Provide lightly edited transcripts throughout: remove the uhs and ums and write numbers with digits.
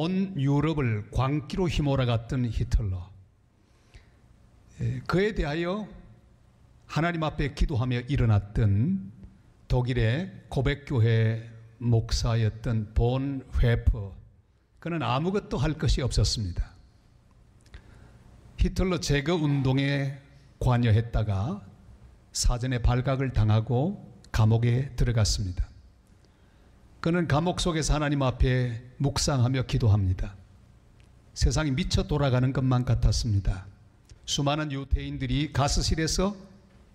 온 유럽을 광기로 휘몰아갔던 히틀러, 그에 대하여 하나님 앞에 기도하며 일어났던 독일의 고백교회 목사였던 본 회퍼, 그는 아무것도 할 것이 없었습니다. 히틀러 제거 운동에 관여했다가 사전에 발각을 당하고 감옥에 들어갔습니다. 그는 감옥 속에서 하나님 앞에 묵상하며 기도합니다. 세상이 미쳐 돌아가는 것만 같았습니다. 수많은 유대인들이 가스실에서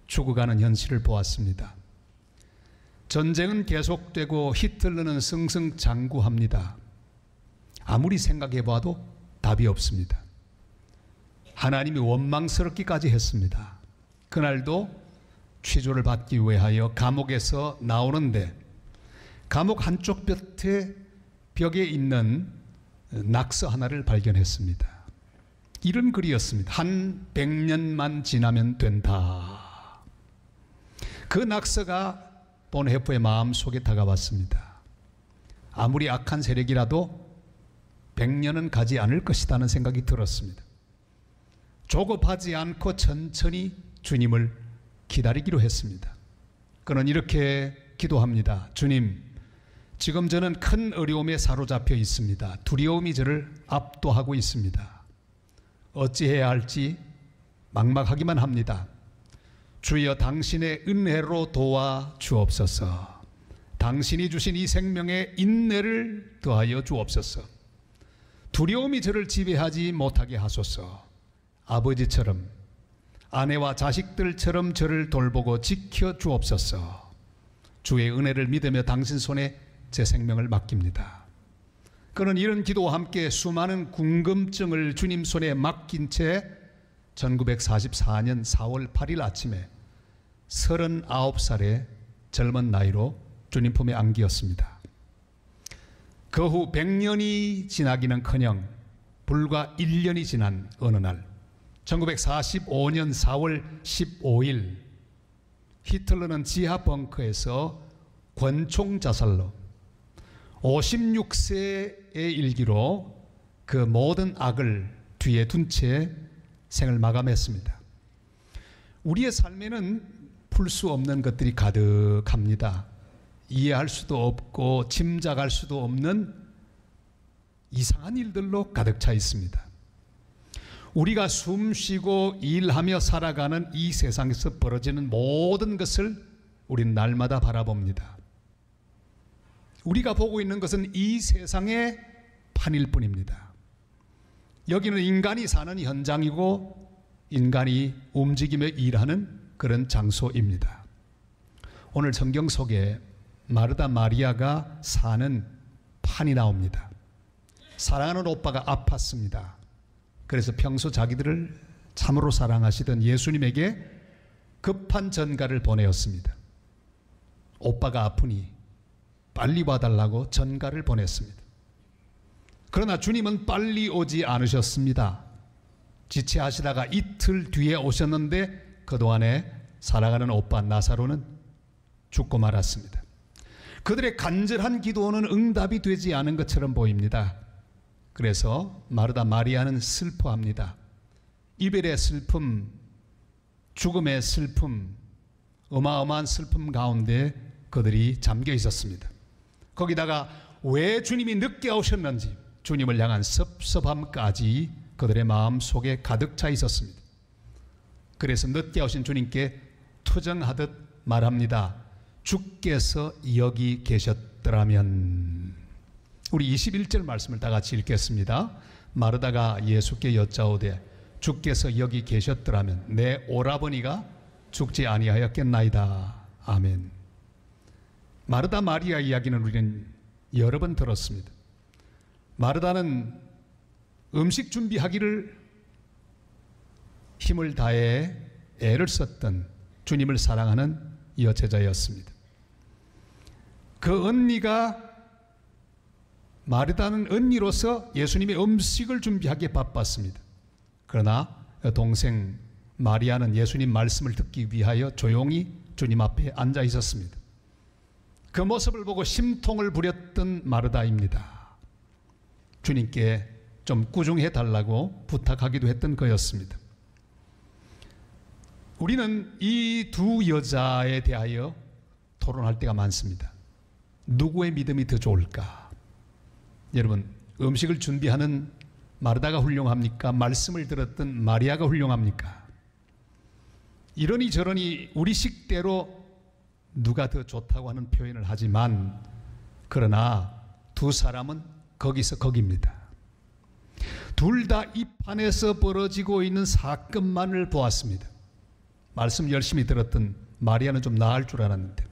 죽어가는 현실을 보았습니다. 전쟁은 계속되고 히틀러는 승승장구합니다. 아무리 생각해봐도 답이 없습니다. 하나님이 원망스럽기까지 했습니다. 그날도 취조를 받기 위하여 감옥에서 나오는데 감옥 한쪽 벽에 있는 낙서 하나를 발견했습니다. 이런 글이었습니다. 한 100년만 지나면 된다. 그 낙서가 본헤퍼의 마음속에 다가왔습니다. 아무리 악한 세력이라도 100년은 가지 않을 것이라는 생각이 들었습니다. 조급하지 않고 천천히 주님을 기다리기로 했습니다. 그는 이렇게 기도합니다. 주님, 지금 저는 큰 어려움에 사로잡혀 있습니다. 두려움이 저를 압도하고 있습니다. 어찌해야 할지 막막하기만 합니다. 주여, 당신의 은혜로 도와 주옵소서. 당신이 주신 이 생명에 인내를 더하여 주옵소서. 두려움이 저를 지배하지 못하게 하소서. 아버지처럼, 아내와 자식들처럼 저를 돌보고 지켜 주옵소서. 주의 은혜를 믿으며 당신 손에 제 생명을 맡깁니다. 그는 이런 기도와 함께 수많은 궁금증을 주님 손에 맡긴 채 1944년 4월 8일 아침에 39살의 젊은 나이로 주님 품에 안기었습니다. 그 후 100년이 지나기는커녕 불과 1년이 지난 어느 날 1945년 4월 15일 히틀러는 지하 벙커에서 권총 자살로 56세의 일기로 그 모든 악을 뒤에 둔 채 생을 마감했습니다. 우리의 삶에는 풀 수 없는 것들이 가득합니다. 이해할 수도 없고 짐작할 수도 없는 이상한 일들로 가득 차 있습니다. 우리가 숨쉬고 일하며 살아가는 이 세상에서 벌어지는 모든 것을 우리는 날마다 바라봅니다. 우리가 보고 있는 것은 이 세상의 판일 뿐입니다. 여기는 인간이 사는 현장이고 인간이 움직이며 일하는 그런 장소입니다. 오늘 성경 속에 마르다 마리아가 사는 판이 나옵니다. 사랑하는 오빠가 아팠습니다. 그래서 평소 자기들을 참으로 사랑하시던 예수님에게 급한 전가를 보내었습니다. 오빠가 아프니 빨리 와달라고 전가를 보냈습니다. 그러나 주님은 빨리 오지 않으셨습니다. 지체하시다가 이틀 뒤에 오셨는데 그동안에 사랑하는 오빠 나사로는 죽고 말았습니다. 그들의 간절한 기도는 응답이 되지 않은 것처럼 보입니다. 그래서 마르다 마리아는 슬퍼합니다. 이별의 슬픔, 죽음의 슬픔, 어마어마한 슬픔 가운데 그들이 잠겨 있었습니다. 거기다가 왜 주님이 늦게 오셨는지 주님을 향한 섭섭함까지 그들의 마음속에 가득 차 있었습니다. 그래서 늦게 오신 주님께 투정하듯 말합니다. 주께서 여기 계셨더라면. 우리 21절 말씀을 다 같이 읽겠습니다. 마르다가 예수께 여짜오되 주께서 여기 계셨더라면 내 오라버니가 죽지 아니하였겠나이다. 아멘. 마르다 마리아 이야기는 우리는 여러 번 들었습니다. 마르다는 음식 준비하기를 힘을 다해 애를 썼던 주님을 사랑하는 여제자였습니다. 그 언니가 마르다는 언니로서 예수님의 음식을 준비하기에 바빴습니다. 그러나 동생 마리아는 예수님 말씀을 듣기 위하여 조용히 주님 앞에 앉아 있었습니다. 그 모습을 보고 심통을 부렸던 마르다입니다. 주님께 좀 꾸중해 달라고 부탁하기도 했던 거였습니다. 우리는 이 두 여자에 대하여 토론할 때가 많습니다. 누구의 믿음이 더 좋을까? 여러분, 음식을 준비하는 마르다가 훌륭합니까? 말씀을 들었던 마리아가 훌륭합니까? 이러니 저러니 우리 식대로 누가 더 좋다고 하는 표현을 하지만, 그러나 두 사람은 거기서 거기입니다. 둘 다 이 판에서 벌어지고 있는 사건만을 보았습니다. 말씀 열심히 들었던 마리아는 좀 나을 줄 알았는데,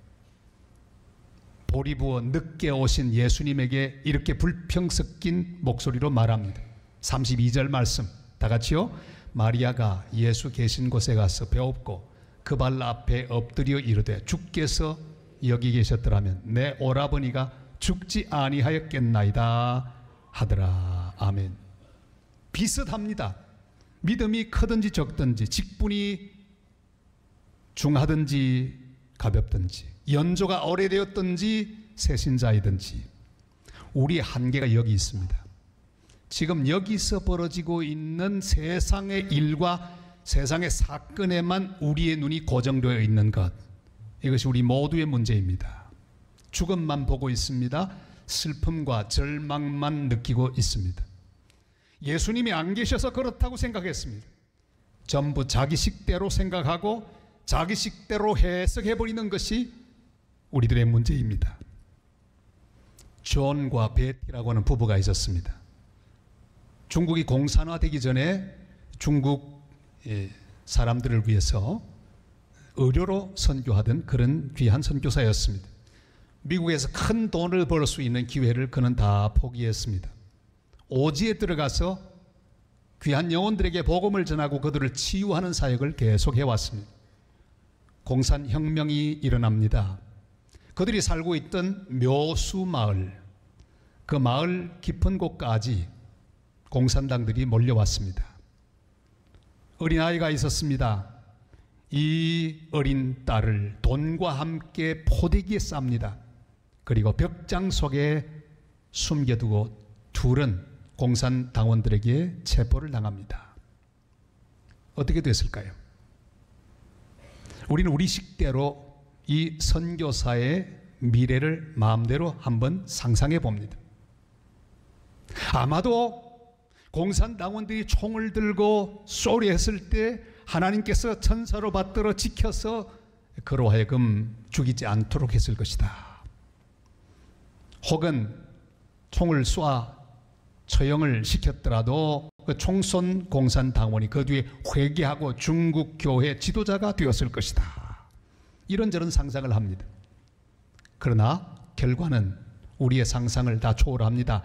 보리 부어 늦게 오신 예수님에게 이렇게 불평 섞인 목소리로 말합니다. 32절 말씀 다 같이요. 마리아가 예수 계신 곳에 가서 배웠고 그 발 앞에 엎드려 이르되, 주께서 여기 계셨더라면 내 오라버니가 죽지 아니하였겠나이다 하더라. 아멘. 비슷합니다. 믿음이 크든지 적든지, 직분이 중하든지 가볍든지, 연조가 오래되었든지 새신자이든지, 우리의 한계가 여기 있습니다. 지금 여기서 벌어지고 있는 세상의 일과 세상의 사건에만 우리의 눈이 고정되어 있는 것, 이것이 우리 모두의 문제입니다. 죽음만 보고 있습니다. 슬픔과 절망만 느끼고 있습니다. 예수님이 안 계셔서 그렇다고 생각했습니다. 전부 자기 식대로 생각하고 자기 식대로 해석해버리는 것이 우리들의 문제입니다. 존과 베티라고 하는 부부가 있었습니다. 중국이 공산화되기 전에 중국 사람들을 위해서 의료로 선교하던 그런 귀한 선교사였습니다. 미국에서 큰 돈을 벌 수 있는 기회를 그는 다 포기했습니다. 오지에 들어가서 귀한 영혼들에게 복음을 전하고 그들을 치유하는 사역을 계속해왔습니다. 공산혁명이 일어납니다. 그들이 살고 있던 묘수 마을, 그 마을 깊은 곳까지 공산당들이 몰려왔습니다. 어린아이가 있었습니다. 이 어린 딸을 돈과 함께 포대기에 쌉니다. 그리고 벽장 속에 숨겨두고 둘은 공산당원들에게 체포를 당합니다. 어떻게 됐을까요? 우리는 우리 식대로 이 선교사의 미래를 마음대로 한번 상상해 봅니다. 아마도 공산당원들이 총을 들고 쏘리했을 때 하나님께서 천사로 받들어 지켜서 그로 하여금 죽이지 않도록 했을 것이다. 혹은 총을 쏴 처형을 시켰더라도 그 총쏜 공산당원이 그 뒤에 회개하고 중국 교회 지도자가 되었을 것이다. 이런저런 상상을 합니다. 그러나 결과는 우리의 상상을 다 초월합니다.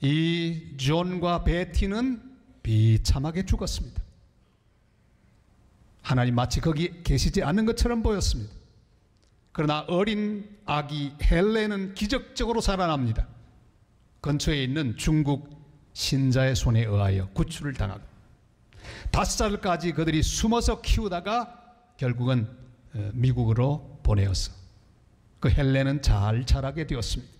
이 존과 베티는 비참하게 죽었습니다. 하나님 마치 거기 계시지 않는 것처럼 보였습니다. 그러나 어린 아기 헬레는 기적적으로 살아납니다. 근처에 있는 중국 신자의 손에 의하여 구출을 당하고 5살까지 그들이 숨어서 키우다가 결국은 미국으로 보내어서 그 헬레는 잘 자라게 되었습니다.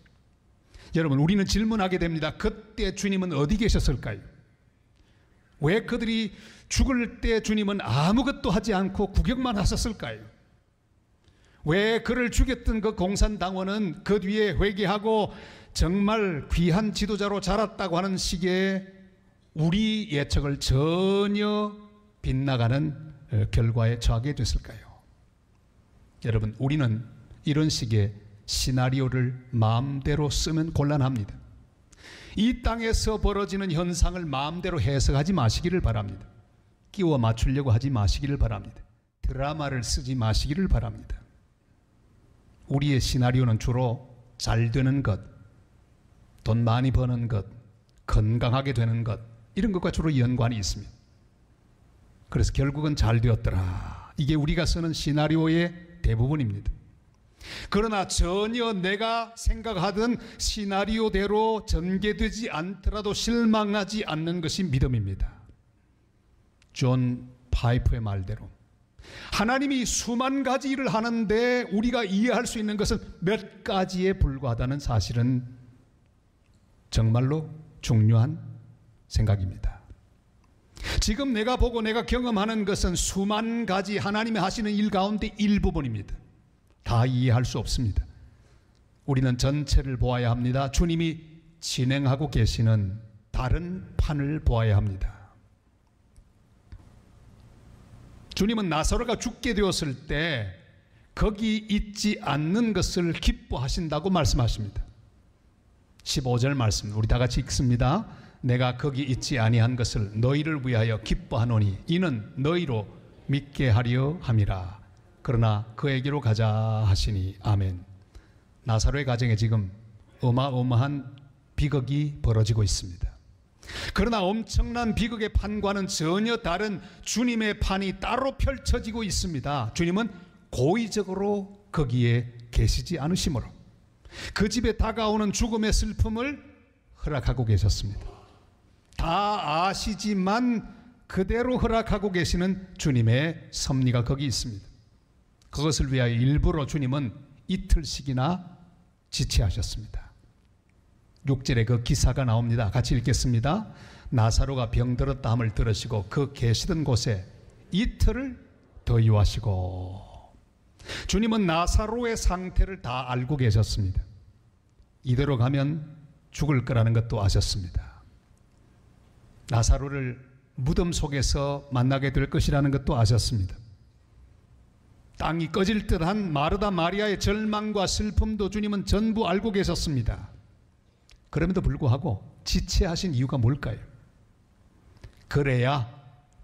여러분, 우리는 질문하게 됩니다. 그때 주님은 어디 계셨을까요? 왜 그들이 죽을 때 주님은 아무것도 하지 않고 구경만 하셨을까요? 왜 그를 죽였던 그 공산당원은 그 뒤에 회개하고 정말 귀한 지도자로 자랐다고 하는 식의 우리 예측을 전혀 빗나가는 결과에 처하게 됐을까요? 여러분, 우리는 이런 식의 시나리오를 마음대로 쓰면 곤란합니다. 이 땅에서 벌어지는 현상을 마음대로 해석하지 마시기를 바랍니다. 끼워 맞추려고 하지 마시기를 바랍니다. 드라마를 쓰지 마시기를 바랍니다. 우리의 시나리오는 주로 잘 되는 것, 돈 많이 버는 것, 건강하게 되는 것, 이런 것과 주로 연관이 있습니다. 그래서 결국은 잘 되었더라. 이게 우리가 쓰는 시나리오의 대부분입니다. 그러나 전혀 내가 생각하던 시나리오대로 전개되지 않더라도 실망하지 않는 것이 믿음입니다. 존 파이프의 말대로 하나님이 수만 가지 일을 하는데 우리가 이해할 수 있는 것은 몇 가지에 불과하다는 사실은 정말로 중요한 생각입니다. 지금 내가 보고 내가 경험하는 것은 수만 가지 하나님이 하시는 일 가운데 일부분입니다. 다 이해할 수 없습니다. 우리는 전체를 보아야 합니다. 주님이 진행하고 계시는 다른 판을 보아야 합니다. 주님은 나사로가 죽게 되었을 때 거기 있지 않는 것을 기뻐하신다고 말씀하십니다. 15절 말씀 우리 다 같이 읽습니다. 내가 거기 있지 아니한 것을 너희를 위하여 기뻐하노니 이는 너희로 믿게 하려 함이라. 그러나 그에게로 가자 하시니. 아멘. 나사로의 가정에 지금 어마어마한 비극이 벌어지고 있습니다. 그러나 엄청난 비극의 판과는 전혀 다른 주님의 판이 따로 펼쳐지고 있습니다. 주님은 고의적으로 거기에 계시지 않으시므로 그 집에 다가오는 죽음의 슬픔을 허락하고 계셨습니다. 다 아시지만 그대로 허락하고 계시는 주님의 섭리가 거기 있습니다. 그것을 위하여 일부러 주님은 이틀씩이나 지체하셨습니다. 6절에 그 기사가 나옵니다. 같이 읽겠습니다. 나사로가 병들었다 함을 들으시고 그 계시던 곳에 이틀을 더 유하시고. 주님은 나사로의 상태를 다 알고 계셨습니다. 이대로 가면 죽을 거라는 것도 아셨습니다. 나사로를 무덤 속에서 만나게 될 것이라는 것도 아셨습니다. 땅이 꺼질 듯한 마르다 마리아의 절망과 슬픔도 주님은 전부 알고 계셨습니다. 그럼에도 불구하고 지체하신 이유가 뭘까요? 그래야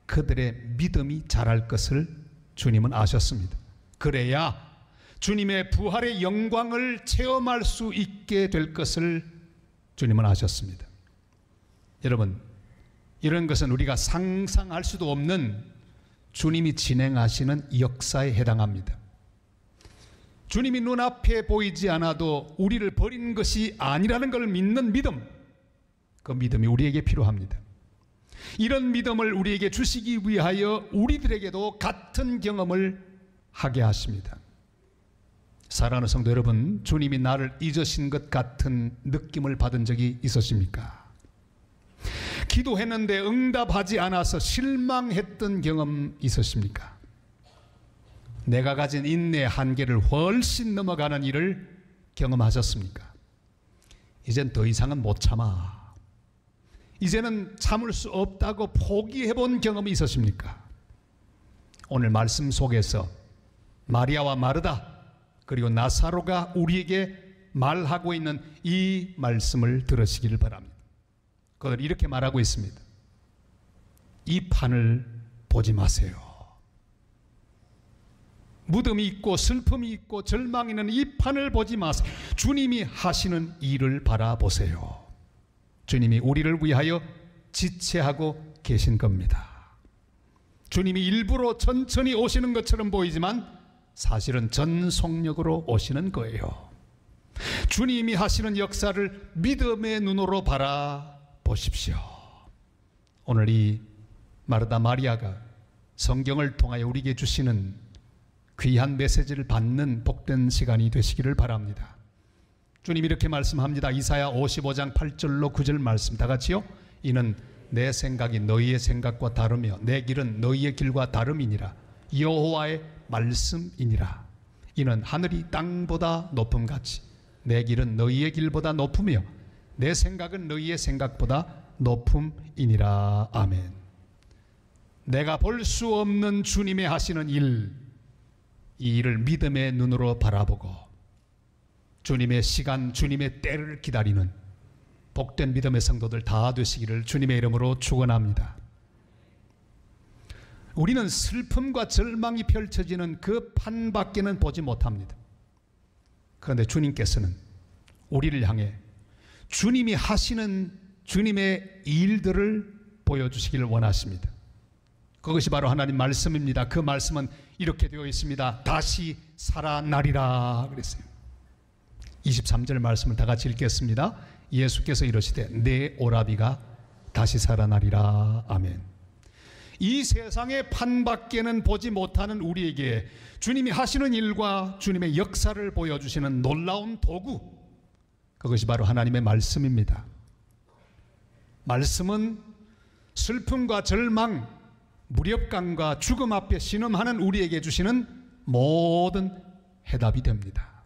그들의 믿음이 자랄 것을 주님은 아셨습니다. 그래야 주님의 부활의 영광을 체험할 수 있게 될 것을 주님은 아셨습니다. 여러분, 이런 것은 우리가 상상할 수도 없는 주님이 진행하시는 역사에 해당합니다. 주님이 눈앞에 보이지 않아도 우리를 버린 것이 아니라는 걸 믿는 믿음, 그 믿음이 우리에게 필요합니다. 이런 믿음을 우리에게 주시기 위하여 우리들에게도 같은 경험을 하게 하십니다. 사랑하는 성도 여러분, 주님이 나를 잊으신 것 같은 느낌을 받은 적이 있으십니까? 기도했는데 응답하지 않아서 실망했던 경험 있으십니까? 내가 가진 인내의 한계를 훨씬 넘어가는 일을 경험하셨습니까? 이젠 더 이상은 못 참아, 이제는 참을 수 없다고 포기해본 경험이 있으십니까? 오늘 말씀 속에서 마리아와 마르다 그리고 나사로가 우리에게 말하고 있는 이 말씀을 들으시기를 바랍니다. 그들이 이렇게 말하고 있습니다. 이 판을 보지 마세요. 무덤이 있고 슬픔이 있고 절망이 있는 이 판을 보지 마세요. 주님이 하시는 일을 바라보세요. 주님이 우리를 위하여 지체하고 계신 겁니다. 주님이 일부러 천천히 오시는 것처럼 보이지만 사실은 전속력으로 오시는 거예요. 주님이 하시는 역사를 믿음의 눈으로 바라보십시오. 오늘 이 마르다 마리아가 성경을 통하여 우리에게 주시는 귀한 메시지를 받는 복된 시간이 되시기를 바랍니다. 주님 이렇게 말씀합니다. 이사야 55장 8절로 9절 말씀 다 같이요. 이는 내 생각이 너희의 생각과 다르며 내 길은 너희의 길과 다름이니라. 여호와의 말씀이니라. 이는 하늘이 땅보다 높음같이 내 길은 너희의 길보다 높으며 내 생각은 너희의 생각보다 높음이니라. 아멘. 내가 볼 수 없는 주님의 하시는 일, 이 일을 믿음의 눈으로 바라보고 주님의 시간, 주님의 때를 기다리는 복된 믿음의 성도들 다 되시기를 주님의 이름으로 축원합니다. 우리는 슬픔과 절망이 펼쳐지는 그 판밖에는 보지 못합니다. 그런데 주님께서는 우리를 향해 주님이 하시는 주님의 일들을 보여주시기를 원하십니다. 그것이 바로 하나님 말씀입니다. 그 말씀은 이렇게 되어 있습니다. 다시 살아나리라 그랬어요. 23절 말씀을 다 같이 읽겠습니다. 예수께서 이러시되 내 오라비가 다시 살아나리라. 아멘. 이 세상의 판밖에는 보지 못하는 우리에게 주님이 하시는 일과 주님의 역사를 보여주시는 놀라운 도구, 그것이 바로 하나님의 말씀입니다. 말씀은 슬픔과 절망, 무력감과 죽음 앞에 신음하는 우리에게 주시는 모든 해답이 됩니다.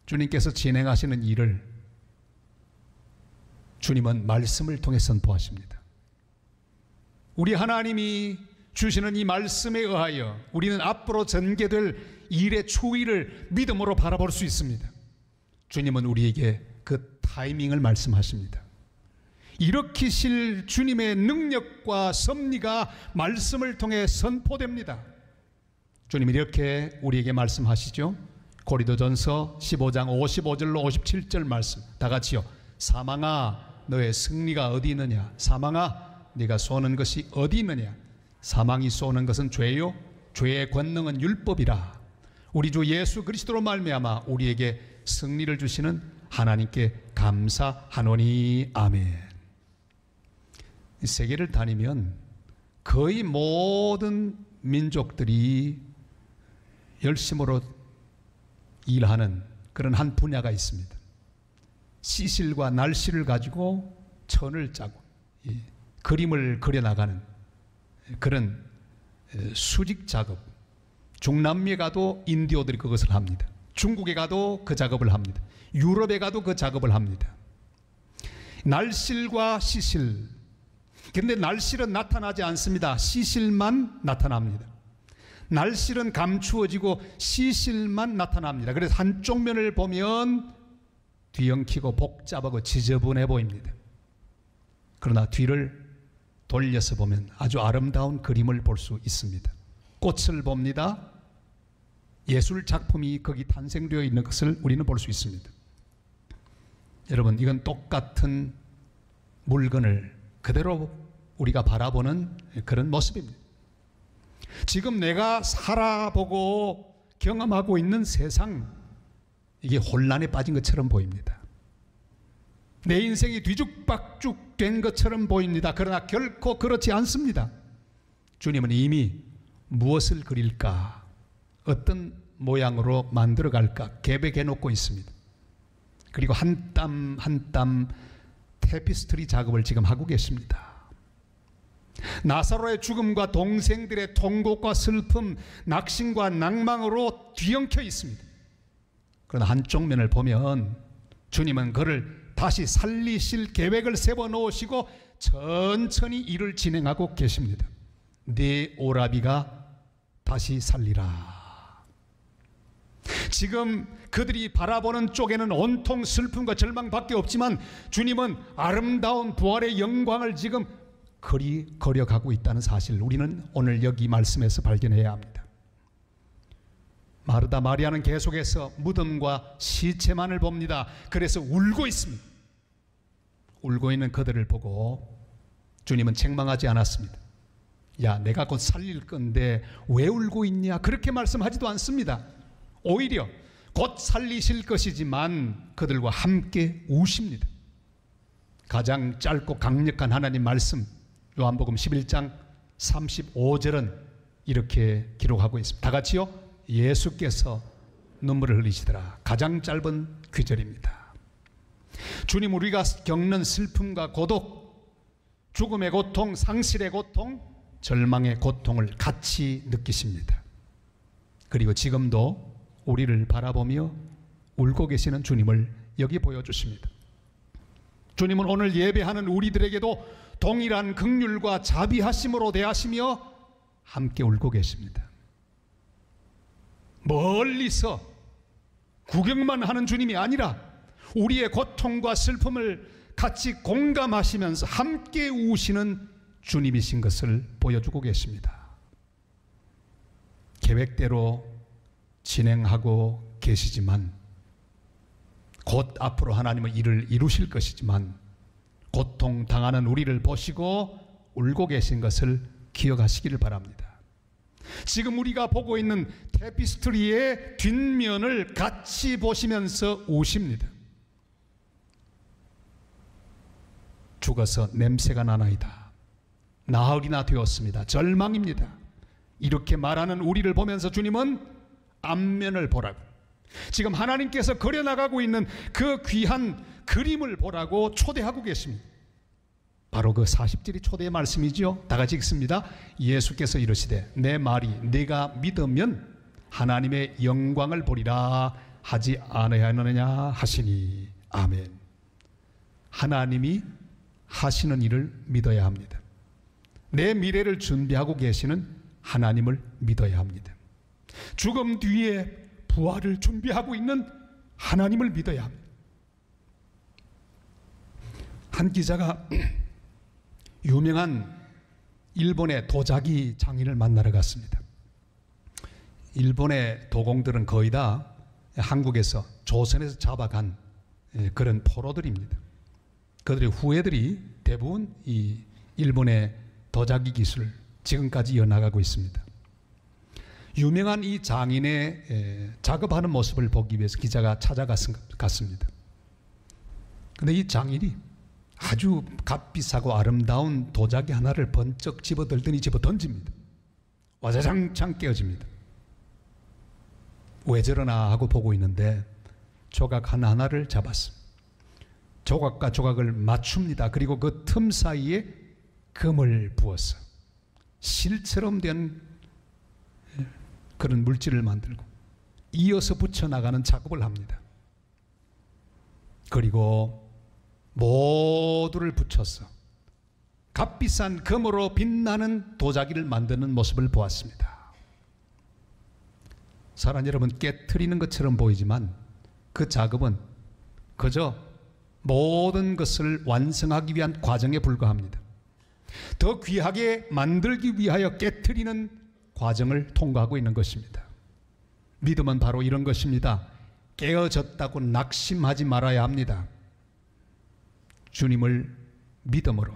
주님께서 진행하시는 일을 주님은 말씀을 통해 선포하십니다. 우리 하나님이 주시는 이 말씀에 의하여 우리는 앞으로 전개될 일의 추이를 믿음으로 바라볼 수 있습니다. 주님은 우리에게 그 타이밍을 말씀하십니다. 일으키실 주님의 능력과 섭리가 말씀을 통해 선포됩니다. 주님이 이렇게 우리에게 말씀하시죠. 고린도전서 15장 55절로 57절 말씀 다 같이요. 사망아 너의 승리가 어디 있느냐. 사망아 네가 쏘는 것이 어디 있느냐. 사망이 쏘는 것은 죄요 죄의 권능은 율법이라. 우리 주 예수 그리스도로 말미암아 우리에게 승리를 주시는 하나님께 감사하노니. 아멘. 세계를 다니면 거의 모든 민족들이 열심으로 일하는 그런 한 분야가 있습니다. 시실과 날씨를 가지고 천을 짜고 그림을 그려나가는 그런 수직 작업. 중남미에 가도 인디오들이 그것을 합니다. 중국에 가도 그 작업을 합니다. 유럽에 가도 그 작업을 합니다. 날실과 시실. 그런데 날실은 나타나지 않습니다. 시실만 나타납니다. 날실은 감추어지고 시실만 나타납니다. 그래서 한쪽 면을 보면 뒤엉키고 복잡하고 지저분해 보입니다. 그러나 뒤를 돌려서 보면 아주 아름다운 그림을 볼 수 있습니다. 꽃을 봅니다. 예술 작품이 거기 탄생되어 있는 것을 우리는 볼 수 있습니다. 여러분, 이건 똑같은 물건을 그대로 우리가 바라보는 그런 모습입니다. 지금 내가 살아보고 경험하고 있는 세상, 이게 혼란에 빠진 것처럼 보입니다. 내 인생이 뒤죽박죽 된 것처럼 보입니다. 그러나 결코 그렇지 않습니다. 주님은 이미 무엇을 그릴까, 어떤 모양으로 만들어 갈까 계획해 놓고 있습니다. 그리고 한 땀 한 땀 테피스트리 작업을 지금 하고 계십니다. 나사로의 죽음과 동생들의 통곡과 슬픔, 낙심과 낭망으로 뒤엉켜 있습니다. 그러나 한쪽 면을 보면 주님은 그를 다시 살리실 계획을 세워 놓으시고 천천히 일을 진행하고 계십니다. 네 오라비가 다시 살리라. 지금 그들이 바라보는 쪽에는 온통 슬픔과 절망밖에 없지만 주님은 아름다운 부활의 영광을 지금 그려가고 있다는 사실을 우리는 오늘 여기 말씀에서 발견해야 합니다. 마르다 마리아는 계속해서 무덤과 시체만을 봅니다. 그래서 울고 있습니다. 울고 있는 그들을 보고 주님은 책망하지 않았습니다. 야, 내가 곧 살릴 건데 왜 울고 있냐, 그렇게 말씀하지도 않습니다. 오히려 곧 살리실 것이지만 그들과 함께 우십니다. 가장 짧고 강력한 하나님 말씀, 요한복음 11장 35절은 이렇게 기록하고 있습니다. 다 같이요. 예수께서 눈물을 흘리시더라. 가장 짧은 귀절입니다. 주님, 우리가 겪는 슬픔과 고독, 죽음의 고통, 상실의 고통, 절망의 고통을 같이 느끼십니다. 그리고 지금도 우리를 바라보며 울고 계시는 주님을 여기 보여주십니다. 주님은 오늘 예배하는 우리들에게도 동일한 긍휼과 자비하심으로 대하시며 함께 울고 계십니다. 멀리서 구경만 하는 주님이 아니라 우리의 고통과 슬픔을 같이 공감하시면서 함께 우시는 주님이신 것을 보여주고 계십니다. 계획대로 진행하고 계시지만 곧 앞으로 하나님은 일을 이루실 것이지만 고통 당하는 우리를 보시고 울고 계신 것을 기억하시기를 바랍니다. 지금 우리가 보고 있는 테피스트리의 뒷면을 같이 보시면서 우십니다. 죽어서 냄새가 나나이다. 나흘이나 되었습니다. 절망입니다. 이렇게 말하는 우리를 보면서 주님은 앞면을 보라고, 지금 하나님께서 그려나가고 있는 그 귀한 그림을 보라고 초대하고 계십니다. 바로 그 40절이 초대의 말씀이죠. 다 같이 읽습니다. 예수께서 이르시되 내 말이 네가 믿으면 하나님의 영광을 보리라 하지 않으느냐 하시니. 아멘. 하나님이 하시는 일을 믿어야 합니다. 내 미래를 준비하고 계시는 하나님을 믿어야 합니다. 죽음 뒤에 부활을 준비하고 있는 하나님을 믿어야 합니다. 한 기자가 유명한 일본의 도자기 장인을 만나러 갔습니다. 일본의 도공들은 거의 다 한국에서 조선에서 잡아간 그런 포로들입니다. 그들의 후예들이 대부분 이 일본의 도자기 기술을 지금까지 이어나가고 있습니다. 유명한 이 장인의 작업하는 모습을 보기 위해서 기자가 찾아갔습니다. 그런데 이 장인이 아주 값비싸고 아름다운 도자기 하나를 번쩍 집어들더니 집어 던집니다. 와자장창 깨어집니다. 왜 저러나 하고 보고 있는데 조각 하나하나를 잡았습니다. 조각과 조각을 맞춥니다. 그리고 그 틈 사이에 금을 부어서 실처럼 된 그런 물질을 만들고 이어서 붙여나가는 작업을 합니다. 그리고 모두를 붙여서 값비싼 금으로 빛나는 도자기를 만드는 모습을 보았습니다. 사랑 여러분, 깨트리는 것처럼 보이지만 그 작업은 그저 모든 것을 완성하기 위한 과정에 불과합니다. 더 귀하게 만들기 위하여 깨트리는 과정을 통과하고 있는 것입니다. 믿음은 바로 이런 것입니다. 깨어졌다고 낙심하지 말아야 합니다. 주님을 믿음으로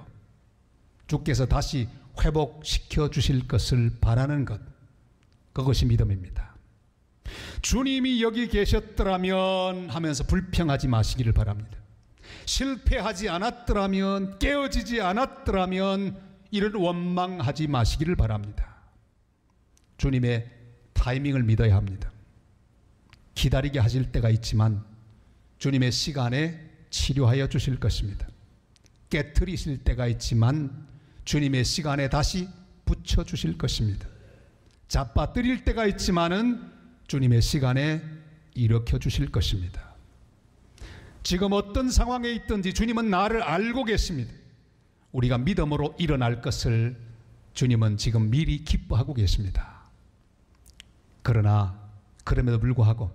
주께서 다시 회복시켜 주실 것을 바라는 것, 그것이 믿음입니다. 주님이 여기 계셨더라면 하면서 불평하지 마시기를 바랍니다. 실패하지 않았더라면, 깨어지지 않았더라면 이를 원망하지 마시기를 바랍니다. 주님의 타이밍을 믿어야 합니다. 기다리게 하실 때가 있지만 주님의 시간에 치료하여 주실 것입니다. 깨트리실 때가 있지만 주님의 시간에 다시 붙여 주실 것입니다. 잡아뜨릴 때가 있지만은 주님의 시간에 일으켜 주실 것입니다. 지금 어떤 상황에 있든지 주님은 나를 알고 계십니다. 우리가 믿음으로 일어날 것을 주님은 지금 미리 기뻐하고 계십니다. 그러나 그럼에도 불구하고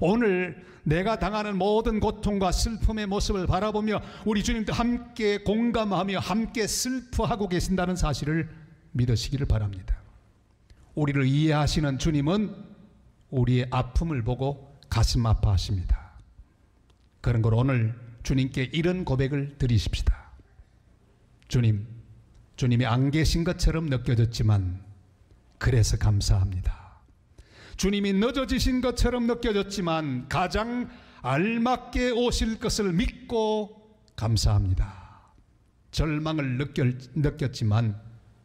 오늘 내가 당하는 모든 고통과 슬픔의 모습을 바라보며 우리 주님도 함께 공감하며 함께 슬퍼하고 계신다는 사실을 믿으시기를 바랍니다. 우리를 이해하시는 주님은 우리의 아픔을 보고 가슴 아파하십니다. 그런 걸 오늘 주님께 이런 고백을 드리십시다. 주님, 주님이 안 계신 것처럼 느껴졌지만 그래서 감사합니다. 주님이 늦어지신 것처럼 느껴졌지만 가장 알맞게 오실 것을 믿고 감사합니다. 절망을 느꼈지만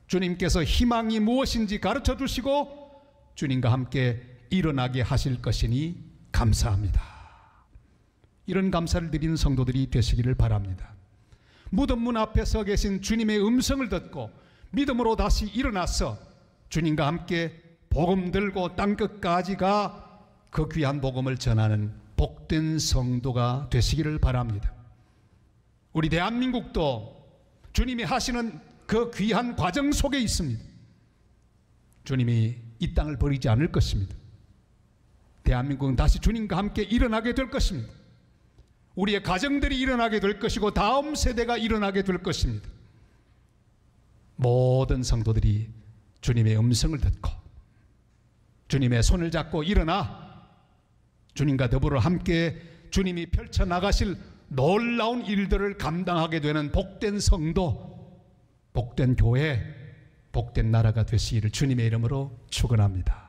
주님께서 희망이 무엇인지 가르쳐 주시고 주님과 함께 일어나게 하실 것이니 감사합니다. 이런 감사를 드리는 성도들이 되시기를 바랍니다. 무덤 문 앞에 서 계신 주님의 음성을 듣고 믿음으로 다시 일어나서 주님과 함께 복음 들고 땅끝까지 가 그 귀한 복음을 전하는 복된 성도가 되시기를 바랍니다. 우리 대한민국도 주님이 하시는 그 귀한 과정 속에 있습니다. 주님이 이 땅을 버리지 않을 것입니다. 대한민국은 다시 주님과 함께 일어나게 될 것입니다. 우리의 가정들이 일어나게 될 것이고 다음 세대가 일어나게 될 것입니다. 모든 성도들이 주님의 음성을 듣고 주님의 손을 잡고 일어나 주님과 더불어 함께 주님이 펼쳐나가실 놀라운 일들을 감당하게 되는 복된 성도, 복된 교회, 복된 나라가 되시기를 주님의 이름으로 축원합니다.